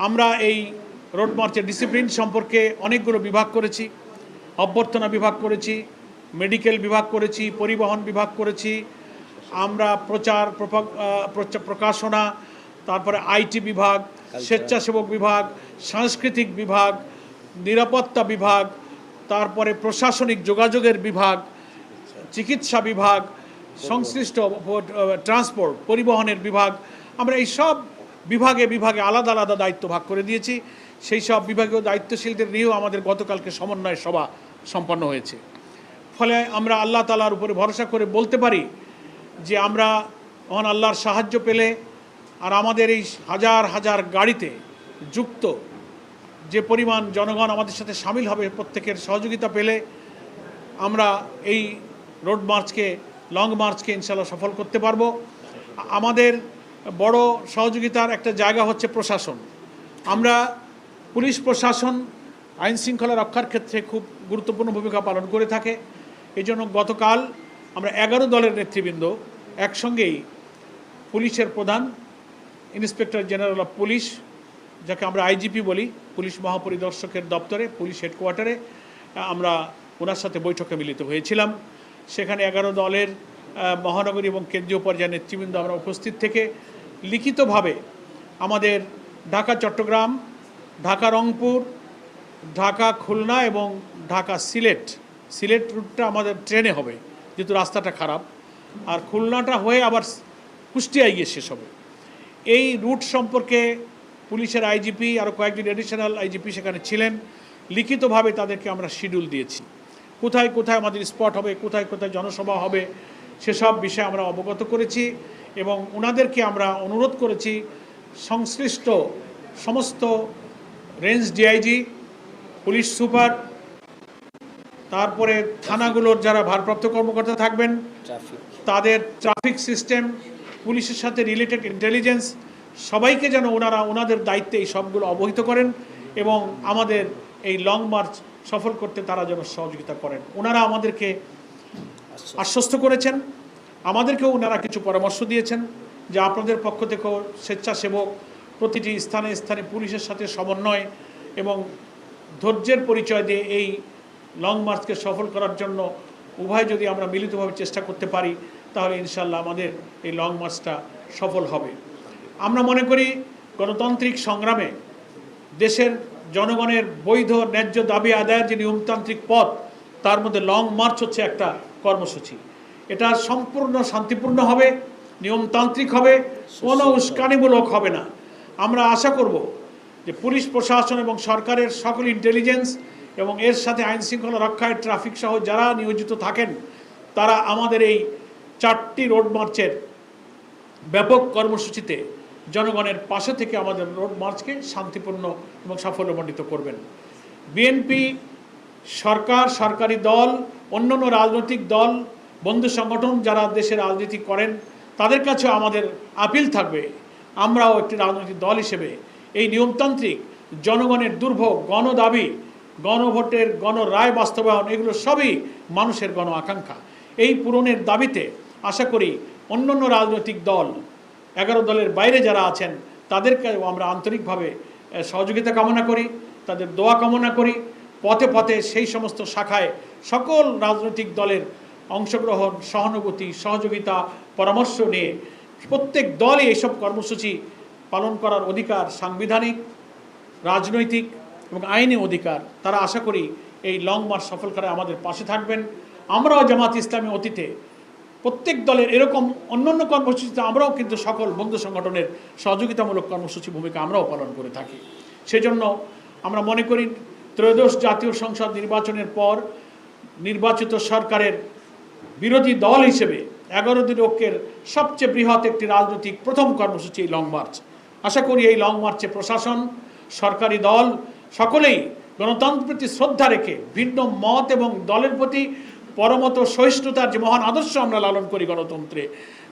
আমরা এই রোড মার্চের ডিসিপ্লিন সম্পর্কে অনেকগুলো বিভাগ করেছি। অভ্যর্থনা বিভাগ করেছি, মেডিকেল বিভাগ করেছি, পরিবহন বিভাগ করেছি, আমরা প্রকাশনা, তারপরে আইটি বিভাগ, স্বেচ্ছাসেবক বিভাগ, সাংস্কৃতিক বিভাগ, নিরাপত্তা বিভাগ, তারপরে প্রশাসনিক যোগাযোগের বিভাগ, চিকিৎসা বিভাগ, সংশ্লিষ্ট ট্রান্সপোর্ট পরিবহনের বিভাগ, আমরা এই সব বিভাগে বিভাগে আলাদা আলাদা দায়িত্ব ভাগ করে দিয়েছি। সেই সব বিভাগীয় দায়িত্বশীলদের নিয়েও আমাদের গতকালকে সমন্বয় সভা সম্পন্ন হয়েছে। ফলে আমরা আল্লাহ তাআলার উপরে ভরসা করে বলতে পারি যে আমরা মহান আল্লাহর সাহায্য পেলে আর আমাদের এই হাজার হাজার গাড়িতে যুক্ত যে পরিমাণ জনগণ আমাদের সাথে সামিল হবে, প্রত্যেকের সহযোগিতা পেলে আমরা এই রোড মার্চকে, লং মার্চকে ইনশাআল্লাহ সফল করতে পারবো। আমাদের বড় সহযোগিতার একটা জায়গা হচ্ছে প্রশাসন। আমরা পুলিশ প্রশাসন আইন শৃঙ্খলা রক্ষার ক্ষেত্রে খুব গুরুত্বপূর্ণ ভূমিকা পালন করে থাকে। এই জন্য গতকাল আমরা 11 দলের নেতৃবৃন্দ একসঙ্গেই পুলিশের প্রধান, ইন্সপেক্টর জেনারেল অফ পুলিশ, যাকে আমরা আইজিপি বলি, পুলিশ মহাপরিদর্শকের দপ্তরে, পুলিশ হেডকোয়ার্টারে আমরা ওনার সাথে বৈঠকে মিলিত হয়েছিলাম। সেখানে 11 দলের মহানগরী এবং কেন্দ্রীয় পর্যায়ের নেতৃবৃন্দ আমরা উপস্থিত থেকে লিখিতভাবে আমাদের ঢাকা চট্টগ্রাম, ঢাকা রংপুর, ঢাকা খুলনা এবং ঢাকা সিলেট রুটটা আমাদের ট্রেনে হবে, যেহেতু রাস্তাটা খারাপ, আর খুলনাটা হয়ে আবার কুষ্টিয়ায় গিয়ে শেষ হবে। এই রুট সম্পর্কে পুলিশের আইজিপি আরও কয়েকজন অ্যাডিশনাল আইজিপি সেখানে ছিলেন। লিখিতভাবে তাদেরকে আমরা শিডিউল দিয়েছি, কোথায় কোথায় আমাদের স্পট হবে, কোথায় কোথায় জনসভা হবে, সেসব বিষয়ে আমরা অবগত করেছি এবং ওনাদেরকে আমরা অনুরোধ করেছি সংশ্লিষ্ট সমস্ত রেঞ্জ ডিআইজি, পুলিশ সুপার, তারপরে থানাগুলোর যারা ভারপ্রাপ্ত কর্মকর্তা থাকবেন, তাদের ট্রাফিক সিস্টেম, পুলিশের সাথে রিলেটেড ইন্টেলিজেন্স, সবাইকে যেন ওনাদের দায়িত্বে এই সবগুলো অবহিত করেন এবং আমাদের এই লং মার্চ সফল করতে তারা যেন সহযোগিতা করেন। ওনারা আমাদেরকে আশ্বস্ত করেছেন, আমাদেরকেও ওনারা কিছু পরামর্শ দিয়েছেন যে আপনাদের পক্ষ থেকেও স্বেচ্ছাসেবক প্রতিটি স্থানে স্থানে পুলিশের সাথে সমন্বয় এবং ধৈর্যের পরিচয় দিয়ে এই লং মার্চকে সফল করার জন্য উভয় যদি আমরা মিলিতভাবে চেষ্টা করতে পারি, তাহলে ইনশাআল্লাহ আমাদের এই লং মার্চটা সফল হবে। আমরা মনে করি গণতান্ত্রিক সংগ্রামে দেশের জনগণের বৈধ ন্যায্য দাবি আদায়ের যে নিয়মতান্ত্রিক পথ, তার মধ্যে লং মার্চ হচ্ছে একটা কর্মসূচি। এটা সম্পূর্ণ শান্তিপূর্ণ হবে, নিয়মতান্ত্রিক হবে, কোনো উস্কানিমূলক হবে না। আমরা আশা করব যে পুলিশ প্রশাসন এবং সরকারের সকল ইন্টেলিজেন্স এবং এর সাথে আইন শৃঙ্খলা রক্ষায় ট্রাফিক সহ যারা নিয়োজিত থাকেন, তারা আমাদের এই 4টি রোড মার্চের ব্যাপক কর্মসূচিতে জনগণের পাশে থেকে আমাদের রোড মার্চকে শান্তিপূর্ণ এবং সাফল্যমণ্ডিত করবেন। বিএনপি, সরকার, সরকারি দল, অন্যান্য রাজনৈতিক দল, বন্ধু সংগঠন যারা দেশে রাজনীতি করেন, তাদের কাছেও আমাদের আপিল থাকবে, আমরাও একটি রাজনৈতিক দল হিসেবে এই নিয়মতান্ত্রিক জনগণের দুর্ভোগ, গণদাবি, গণভোটের গণরায় বাস্তবায়ন, এগুলো সবই মানুষের গণ আকাঙ্ক্ষা। এই পূরণের দাবিতে আশা করি অন্যান্য রাজনৈতিক দল, 11 দলের বাইরে যারা আছেন, তাদেরকেও আমরা আন্তরিকভাবে সহযোগিতা কামনা করি, তাদের দোয়া কামনা করি। পথে পথে সেই সমস্ত শাখায় সকল রাজনৈতিক দলের অংশগ্রহণ, সহানুভূতি, সহযোগিতা, পরামর্শ নিয়ে প্রত্যেক দলই এইসব কর্মসূচি পালন করার অধিকার সাংবিধানিক, রাজনৈতিক এবং আইনি অধিকার। তারা আশা করি এই লং মার্চ সফল করে আমাদের পাশে থাকবেন। আমরাও জামাত ইসলামী অতীতে প্রত্যেক দলের এরকম অন্যান্য কর্মসূচিতে আমরাও কিন্তু সকল বন্ধু সংগঠনের সহযোগিতামূলক কর্মসূচি ভূমিকা আমরাও পালন করে থাকি। সেজন্য আমরা মনে করি ত্রয়োদশ জাতীয় সংসদ নির্বাচনের পর নির্বাচিত সরকারের বিরোধী দল হিসেবে 11 দিন ঐক্যের সবচেয়ে বৃহৎ একটি রাজনৈতিক প্রথম কর্মসূচি এই লং মার্চ। আশা করি এই লং মার্চে প্রশাসন, সরকারি দল সকলেই গণতন্ত্রের প্রতি শ্রদ্ধা রেখে ভিন্ন মত এবং দলের প্রতি পরমত সহিষ্ণুতার যে মহান আদর্শ আমরা লালন করি গণতন্ত্রে,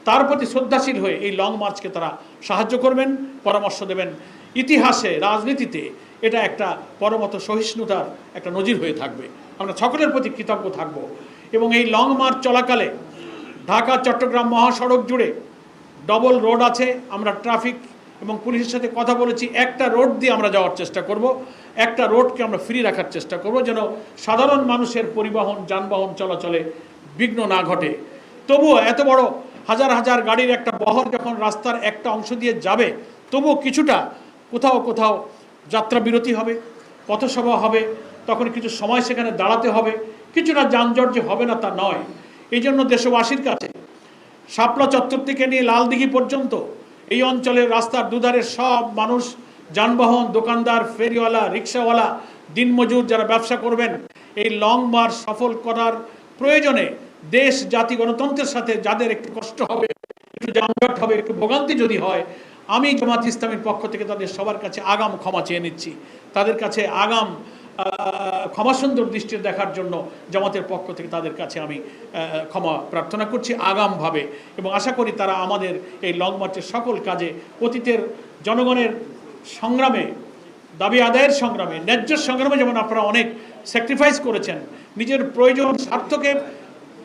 তার প্রতি শ্রদ্ধাশীল হয়ে এই লং মার্চকে তারা সাহায্য করবেন, পরামর্শ দেবেন। ইতিহাসে, রাজনীতিতে এটা একটা পরমত সহিষ্ণুতার একটা নজির হয়ে থাকবে। আমরা সকলের প্রতি কৃতজ্ঞ থাকব এবং এই লং মার্চ চলাকালে ঢাকা চট্টগ্রাম মহাসড়ক জুড়ে ডবল রোড আছে, আমরা ট্রাফিক এবং পুলিশের সাথে কথা বলেছি, একটা রোড দিয়ে আমরা যাওয়ার চেষ্টা করব, একটা রোডকে আমরা ফ্রি রাখার চেষ্টা করব যেন সাধারণ মানুষের পরিবহন যানবাহন চলাচলে বিঘ্ন না ঘটে। তবুও এত বড় হাজার হাজার গাড়ির একটা বহর যখন রাস্তার একটা অংশ দিয়ে যাবে, তবুও কিছুটা কোথাও কোথাও যাত্রা বিরতি হবে, পথসভা হবে, তখন কিছু সময় সেখানে দাঁড়াতে হবে, কিছুটা যানজট যে হবে না তা নয়। এই জন্য দেশবাসীর কাছে শাপলা চত্বর থেকে নিয়ে লালদিঘি পর্যন্ত এই অঞ্চলের রাস্তার দুধারের সব মানুষ, যানবাহন, দোকানদার, ফেরিওয়ালা, রিক্সাওয়ালা, দিনমজুর যারা ব্যবসা করবেন, এই লং মার্চ সফল করার প্রয়োজনে দেশ জাতি গণতন্ত্রের সাথে যাদের একটু কষ্ট হবে, একটু যানজট হবে, একটু ভোগান্তি যদি হয়, আমি জামাত ইসলামীর পক্ষ থেকে তাদের সবার কাছে আগাম ক্ষমা চেয়ে নিচ্ছি। তাদের কাছে আগাম ক্ষমাসুন্দর দৃষ্টিতে দেখার জন্য জামাতের পক্ষ থেকে তাদের কাছে আমি ক্ষমা প্রার্থনা করছি আগামভাবে, এবং আশা করি তারা আমাদের এই লং মার্চের সকল কাজে, অতীতের জনগণের সংগ্রামে, দাবি আদায়ের সংগ্রামে, ন্যায্য সংগ্রামে যেমন আপনারা অনেক স্যাক্রিফাইস করেছেন, নিজের প্রয়োজন স্বার্থকে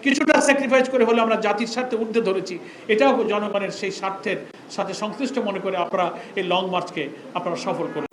কিছুটা স্যাক্রিফাইস করে হলে আমরা জাতির স্বার্থে ঊর্ধ্বে ধরেছি, এটাও জনগণের সেই স্বার্থের সাথে সংশ্লিষ্ট মনে করে আপনারা এই লং মার্চকে আপনারা সফল করবেন।